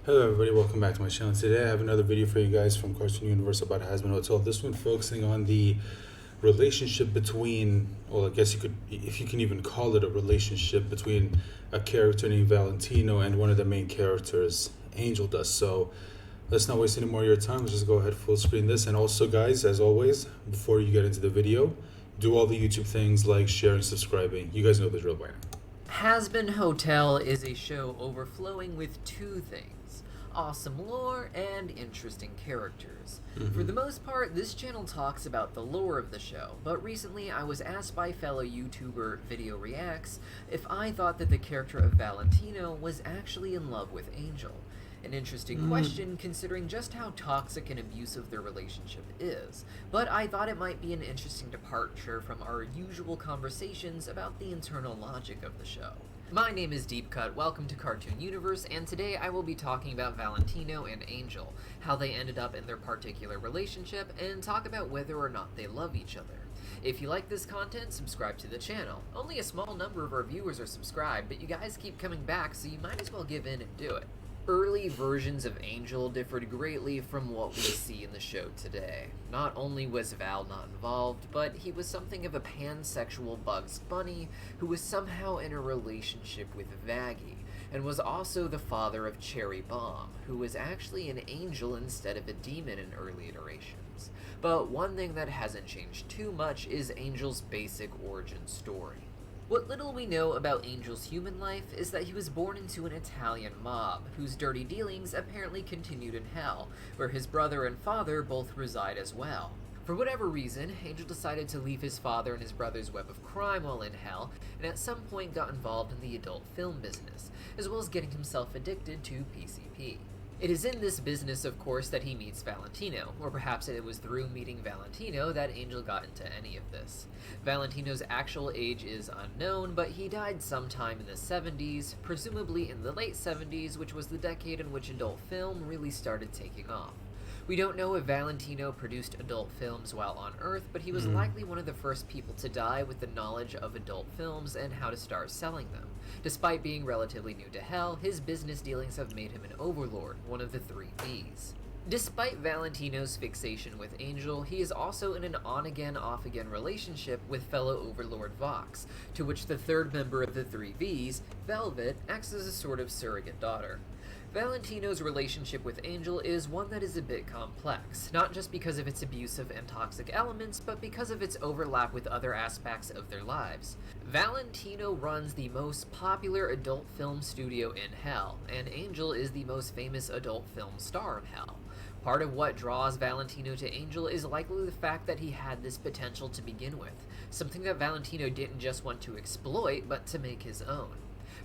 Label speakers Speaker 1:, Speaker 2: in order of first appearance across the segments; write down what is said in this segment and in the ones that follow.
Speaker 1: Hello everybody, welcome back to my channel. Today I have another video for you guys from CartoonUniverse about Hazbin Hotel. This one focusing on the relationship between, well, I guess you could, if you can even call it a relationship between a character named Valentino and one of the main characters, Angel Dust. So let's not waste any more of your time. Let's just go ahead, full screen this. And also guys, as always, before you get into the video, do all the YouTube things like sharing, subscribing. You guys know the drill by now.
Speaker 2: Hazbin Hotel is a show overflowing with two things. Awesome lore and interesting characters. For the most part, this channel talks about the lore of the show, but recently I was asked by fellow YouTuber Video Reacts if I thought that the character of Valentino was actually in love with Angel. An interesting question considering just how toxic and abusive their relationship is, but I thought it might be an interesting departure from our usual conversations about the internal logic of the show. My name is Deep Cut, welcome to CartoonUniverse, and today I will be talking about Valentino and Angel, how they ended up in their particular relationship, and talk about whether or not they love each other. If you like this content, subscribe to the channel. Only a small number of our viewers are subscribed, but you guys keep coming back, so you might as well give in and do it. Early versions of Angel differed greatly from what we see in the show today. Not only was Val not involved, but he was something of a pansexual Bugs Bunny who was somehow in a relationship with Vaggie, and was also the father of Cherry Bomb, who was actually an angel instead of a demon in early iterations. But one thing that hasn't changed too much is Angel's basic origin story. What little we know about Angel's human life is that he was born into an Italian mob, whose dirty dealings apparently continued in hell, where his brother and father both reside as well. For whatever reason, Angel decided to leave his father and his brother's web of crime while in hell, and at some point got involved in the adult film business, as well as getting himself addicted to PCP. It is in this business, of course, that he meets Valentino, or perhaps it was through meeting Valentino that Angel got into any of this. Valentino's actual age is unknown, but he died sometime in the 70s, presumably in the late 70s, which was the decade in which adult film really started taking off. We don't know if Valentino produced adult films while on Earth, but he was likely one of the first people to die with the knowledge of adult films and how to start selling them. Despite being relatively new to hell, his business dealings have made him an overlord, one of the 3 V's. Despite Valentino's fixation with Angel, he is also in an on-again, off-again relationship with fellow overlord Vox, to which the third member of the 3 V's, Velvet, acts as a sort of surrogate daughter. Valentino's relationship with Angel is one that is a bit complex, not just because of its abusive and toxic elements, but because of its overlap with other aspects of their lives. Valentino runs the most popular adult film studio in hell, and Angel is the most famous adult film star in hell. Part of what draws Valentino to Angel is likely the fact that he had this potential to begin with, something that Valentino didn't just want to exploit, but to make his own.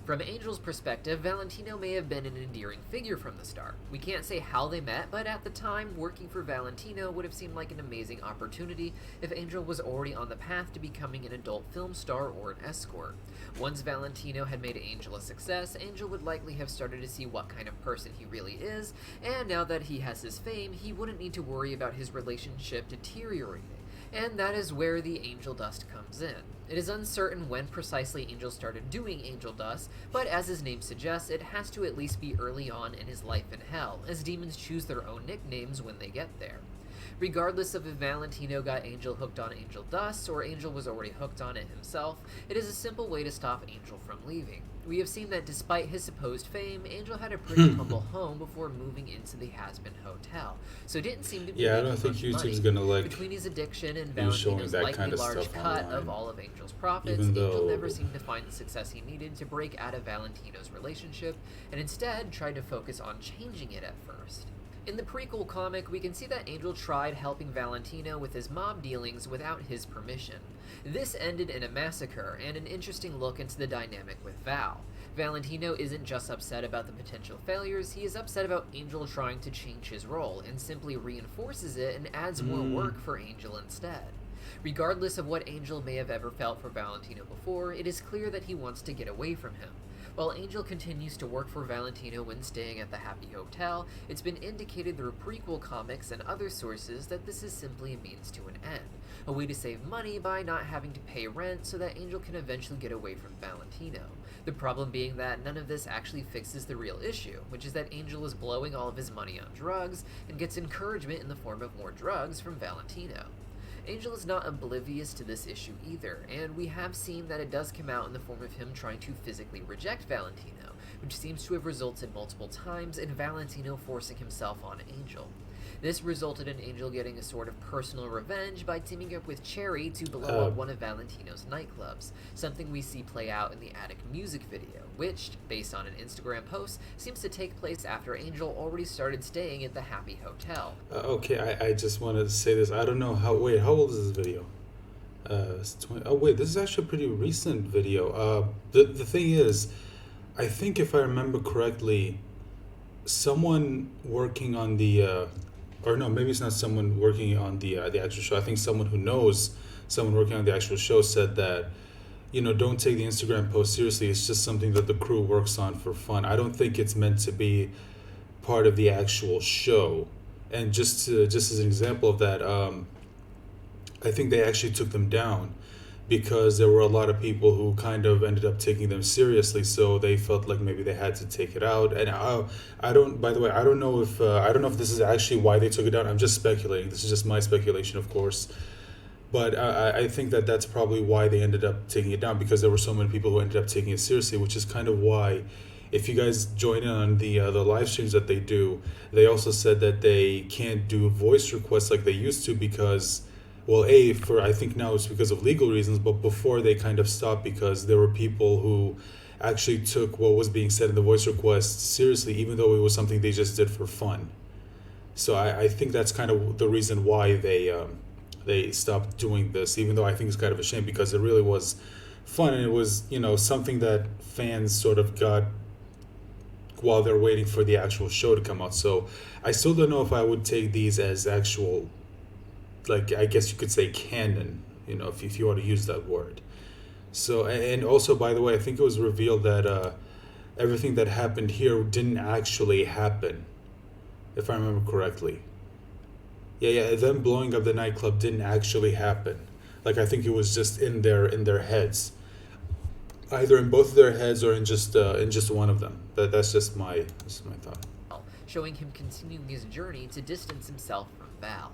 Speaker 2: From Angel's perspective, Valentino may have been an endearing figure from the start. We can't say how they met, but at the time, working for Valentino would have seemed like an amazing opportunity if Angel was already on the path to becoming an adult film star or an escort. Once Valentino had made Angel a success, Angel would likely have started to see what kind of person he really is, and now that he has his fame, he wouldn't need to worry about his relationship deteriorating. And that is where the angel dust comes in. It is uncertain when precisely Angel started doing angel dust, but as his name suggests, it has to at least be early on in his life in hell, as demons choose their own nicknames when they get there. Regardless of if Valentino got Angel hooked on angel dust, or Angel was already hooked on it himself, it is a simple way to stop Angel from leaving. We have seen that despite his supposed fame, Angel had a pretty humble home before moving into the Hazbin Hotel, so it didn't seem to be
Speaker 1: I don't think YouTube's gonna like
Speaker 2: between his addiction and
Speaker 1: you showing
Speaker 2: Valentino's
Speaker 1: that
Speaker 2: likely
Speaker 1: kind of
Speaker 2: large
Speaker 1: stuff
Speaker 2: cut
Speaker 1: online,
Speaker 2: of all of Angel's profits.
Speaker 1: even
Speaker 2: Angel
Speaker 1: though
Speaker 2: never seemed to find the success he needed to break out of Valentino's relationship, and instead tried to focus on changing it at first. In the prequel comic, we can see that Angel tried helping Valentino with his mob dealings without his permission. This ended in a massacre, and an interesting look into the dynamic with Val. Valentino isn't just upset about the potential failures, he is upset about Angel trying to change his role, and simply reinforces it and adds more work for Angel instead. Regardless of what Angel may have ever felt for Valentino before, it is clear that he wants to get away from him. While Angel continues to work for Valentino when staying at the Happy Hotel, it's been indicated through prequel comics and other sources that this is simply a means to an end, a way to save money by not having to pay rent so that Angel can eventually get away from Valentino. The problem being that none of this actually fixes the real issue, which is that Angel is blowing all of his money on drugs and gets encouragement in the form of more drugs from Valentino. Angel is not oblivious to this issue either, and we have seen that it does come out in the form of him trying to physically reject Valentino, which seems to have resulted multiple times in Valentino forcing himself on Angel. This resulted in Angel getting a sort of personal revenge by teaming up with Cherry to blow up one of Valentino's nightclubs, something we see play out in the Attic music video, which, based on an Instagram post, seems to take place after Angel already started staying at the Happy Hotel.
Speaker 1: Okay, I just wanted to say this. I don't know how old is this video? It's 20, oh wait, this is actually a pretty recent video. The thing is, I think if I remember correctly, someone working on the or no, maybe it's not someone working on the actual show. I think someone who knows someone working on the actual show said that, don't take the Instagram post seriously. It's just something that the crew works on for fun. I don't think it's meant to be part of the actual show. And just as an example of that, I think they actually took them down because there were a lot of people who kind of ended up taking them seriously, so they felt like maybe they had to take it out. And I don't. By the way, I don't know if this is actually why they took it down. I'm just speculating. This is just my speculation, of course. But I think that that's probably why they ended up taking it down, because there were so many people who ended up taking it seriously, which is kind of why, if you guys join in on the live streams that they do, they also said that they can't do voice requests like they used to because, well, I think now it's because of legal reasons, but before they kind of stopped because there were people who actually took what was being said in the voice request seriously, even though it was something they just did for fun. So I think that's kind of the reason why they stopped doing this, even though I think it's kind of a shame because it really was fun and it was, something that fans sort of got while they're waiting for the actual show to come out. So I still don't know if I would take these as actual, like, I guess you could say canon, if you want to use that word. So, and also, by the way, I think it was revealed that everything that happened here didn't actually happen, if I remember correctly. Yeah, them blowing up the nightclub didn't actually happen. Like, I think it was just in their heads, either in both of their heads or in just one of them. That's just my thought.
Speaker 2: Showing him continuing his journey to distance himself from Val.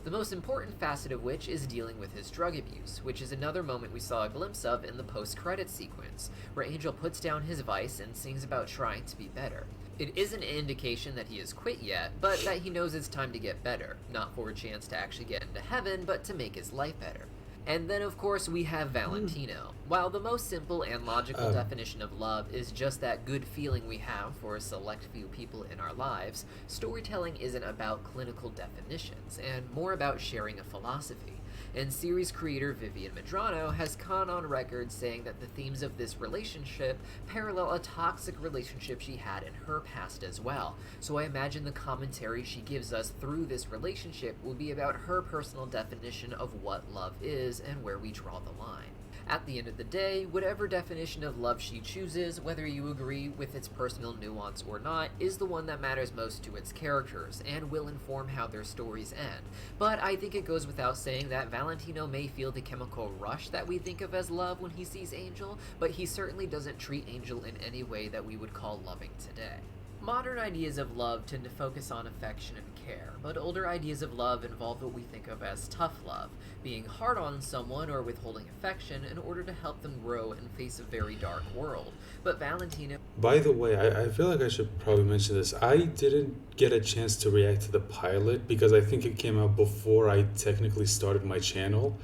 Speaker 2: The most important facet of which is dealing with his drug abuse, which is another moment we saw a glimpse of in the post-credits sequence, where Angel puts down his vice and sings about trying to be better. It isn't an indication that he has quit yet, but that he knows it's time to get better, not for a chance to actually get into heaven, but to make his life better. And then, of course, we have Valentino. While the most simple and logical definition of love is just that good feeling we have for a select few people in our lives, storytelling isn't about clinical definitions, and more about sharing a philosophy. And series creator Vivian Medrano has gone on record saying that the themes of this relationship parallel a toxic relationship she had in her past as well. So I imagine the commentary she gives us through this relationship will be about her personal definition of what love is and where we draw the line. At the end of the day, whatever definition of love she chooses, whether you agree with its personal nuance or not, is the one that matters most to its characters, and will inform how their stories end. But I think it goes without saying that Valentino may feel the chemical rush that we think of as love when he sees Angel, but he certainly doesn't treat Angel in any way that we would call loving today. Modern ideas of love tend to focus on affection and care, but older ideas of love involve what we think of as tough love, being hard on someone or withholding affection in order to help them grow and face a very dark world. But Valentino...
Speaker 1: By the way, I feel like I should probably mention this. I didn't get a chance to react to the pilot because I think it came out before I technically started my channel.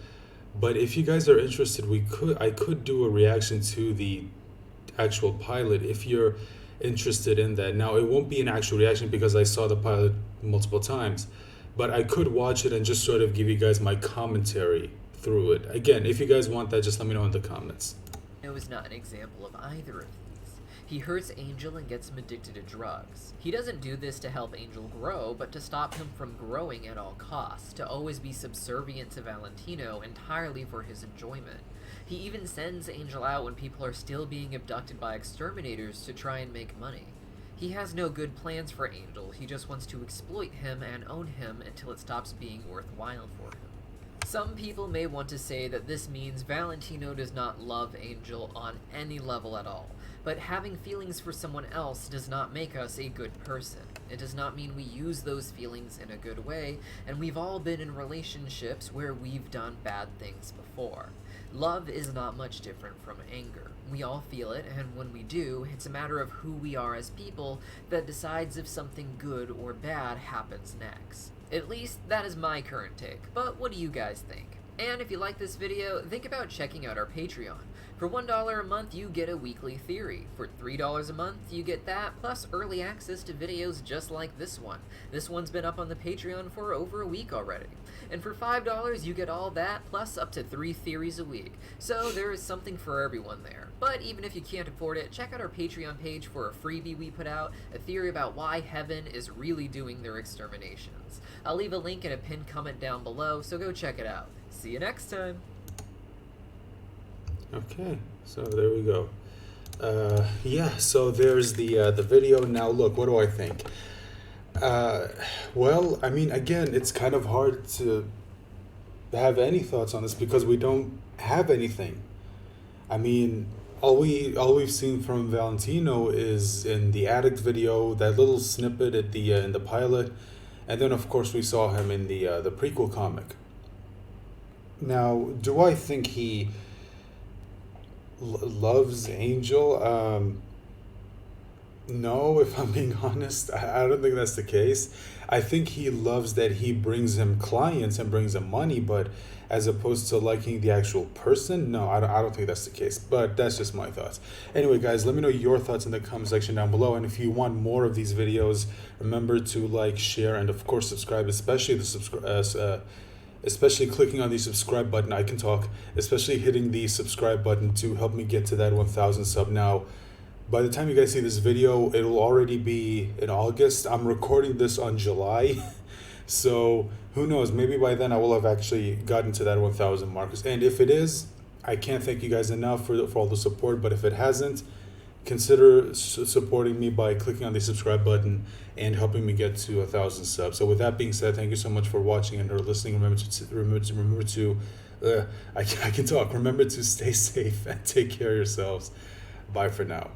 Speaker 1: But if you guys are interested, I could do a reaction to the actual pilot if you're interested in that. Now, it won't be an actual reaction because I saw the pilot multiple times, but I could watch it and just sort of give you guys my commentary through it. Again, if you guys want that, just let me know in the comments.
Speaker 2: Is not an example of either of these. He hurts Angel and gets him addicted to drugs. He doesn't do this to help Angel grow, but to stop him from growing at all costs, to always be subservient to Valentino entirely for his enjoyment. He even sends Angel out when people are still being abducted by exterminators to try and make money. He has no good plans for Angel, he just wants to exploit him and own him until it stops being worthwhile for him. Some people may want to say that this means Valentino does not love Angel on any level at all, But having feelings for someone else does not make us a good person. It does not mean we use those feelings in a good way, and we've all been in relationships where we've done bad things before. Love is not much different from anger. We all feel it, and when we do, it's a matter of who we are as people that decides if something good or bad happens next. At least, that is my current take, but what do you guys think? And if you like this video, think about checking out our Patreon. For $1 a month, you get a weekly theory. For $3 a month, you get that, plus early access to videos just like this one. This one's been up on the Patreon for over a week already. And for $5, you get all that, plus up to 3 theories a week. So there is something for everyone there. But even if you can't afford it, check out our Patreon page for a freebie we put out, a theory about why heaven is really doing their exterminations. I'll leave a link in a pinned comment down below, so go check it out. See you next time!
Speaker 1: Okay, so there we go. Yeah, so there's the video. Now look, what do I think? Well, I mean, again, it's kind of hard to have any thoughts on this because we don't have anything. I mean, all we've seen from Valentino is in the Addict video, that little snippet at the in the pilot, and then of course we saw him in the prequel comic. Now, do I think he loves Angel? No, if I'm being honest, I don't think that's the case. I think he loves that he brings him clients and brings him money, but as opposed to liking the actual person, no, I don't think that's the case. But that's just my thoughts. Anyway, guys, let me know your thoughts in the comment section down below. And if you want more of these videos, remember to like, share, and of course subscribe, especially especially clicking on the subscribe button. I can talk. Especially hitting the subscribe button to help me get to that 1,000 sub. Now, by the time you guys see this video, it will already be in August. I'm recording this on July. So who knows? Maybe by then I will have actually gotten to that 1,000 mark. And if it is, I can't thank you guys enough for all the support. But if it hasn't, consider supporting me by clicking on the subscribe button and helping me get to 1,000 subs. So with that being said, thank you so much for watching and or listening. Remember to I can talk. Remember to stay safe and take care of yourselves. Bye for now.